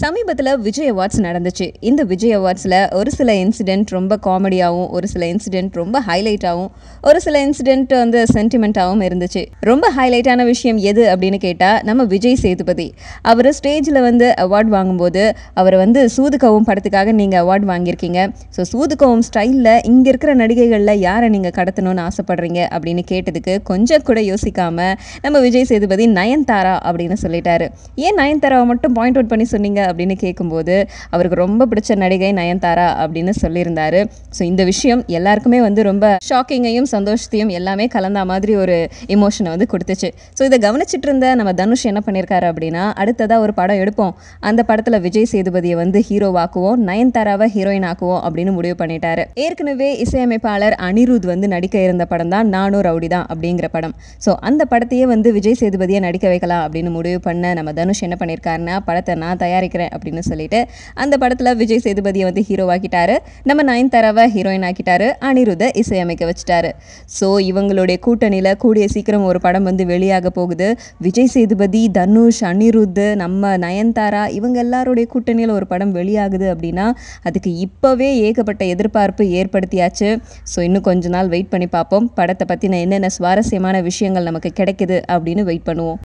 சமீபத்தில் விஜய் அவார்ட்ஸ் நடந்துச்சு. இந்த விஜய் அவார்ட்ஸில் ஒரு சில இன்சிடென்ட் ரொம்ப காமெடியாகவும், ஒரு சில இன்சிடென்ட் ரொம்ப ஹைலைட்டாகவும், ஒரு சில இன்சிடென்ட் வந்து சென்டிமெண்ட்டாகவும் இருந்துச்சு. ரொம்ப ஹைலைட்டான விஷயம் எது அப்படின்னு கேட்டால், நம்ம விஜய் சேதுபதி அவர் ஸ்டேஜில் வந்து அவார்ட் வாங்கும்போது அவர் வந்து சூதுகவும் படத்துக்காக நீங்கள் அவார்ட் வாங்கியிருக்கீங்க. ஸோ சூதுகவும் ஸ்டைலில் இங்கே இருக்கிற நடிகைகளில் யாரை நீங்கள் கடத்தணும்னு ஆசைப்படுறீங்க அப்படின்னு கேட்டதுக்கு கொஞ்சம் கூட யோசிக்காமல் நம்ம விஜய் சேதுபதி நயன்தாரா அப்படின்னு சொல்லிட்டாரு. ஏன் நயன்தாராவை மட்டும் பாயிண்ட் அவுட் பண்ணி சொன்னீங்க அப்படின்னு கேட்கும்போது அவருக்கு ரொம்ப பிடிச்ச நடிகை நயன்தாரா அப்படின்னு சொல்லியிருந்தாரு. ஸோ இந்த விஷயம் எல்லாருக்குமே வந்து ரொம்ப ஷாக்கிங்கையும் சந்தோஷத்தையும் எல்லாமே கலந்த மாதிரி ஒரு எமோஷனை வந்து கொடுத்துச்சு. ஸோ இதை கவனிச்சிட்டு இருந்த நம்ம தனுஷ் என்ன பண்ணியிருக்காரு அப்படின்னா, அடுத்ததாக ஒரு படம் எடுப்போம், அந்த படத்தில் விஜய் சேதுபதியை வந்து ஹீரோவாக்குவோம், நயன்தாராவை ஹீரோயின் ஆக்குவோம் அப்படின்னு முடிவு பண்ணிட்டாரு. ஏற்கனவே இசையமைப்பாளர் அனிருத் வந்து நடிக்க இருந்த படம் தான் நானும் ரவுடி தான் அப்படிங்கிற படம். ஸோ அந்த படத்தையே வந்து விஜய் சேதுபதியை நடிக்க வைக்கலாம் அப்படின்னு முடிவு பண்ண நம்ம தனுஷ் என்ன பண்ணியிருக்காருன்னா, படத்தை நான் தயாரிக்கிறேன் அப்படின்னு சொல்லிட்டு அந்த படத்தில் விஜய் சேதுபதியை வந்து ஹீரோவாக்கிட்டாரு, நம்ம நயன்தாராவை ஹீரோயின் ஆக்கிட்டாரு, அனிருத்தை இசையமைக்க வச்சுட்டாரு. ஸோ இவங்களுடைய கூட்டணியில் கூடிய சீக்கிரம் ஒரு படம் வந்து வெளியாக போகுது. விஜய் சேதுபதி, தனுஷ், அனிருத், நம்ம நயன்தாரா இவங்க எல்லாருடைய கூட்டணியில் ஒரு படம் வெளியாகுது அப்படின்னா அதுக்கு இப்போவே ஏகப்பட்ட எதிர்பார்ப்பு ஏற்படுத்தியாச்சு. ஸோ இன்னும் கொஞ்ச நாள் வெயிட் பண்ணி பார்ப்போம், படத்தை பற்றின என்னென்ன சுவாரஸ்யமான விஷயங்கள் நமக்கு கிடைக்குது அப்படின்னு வெயிட் பண்ணுவோம்.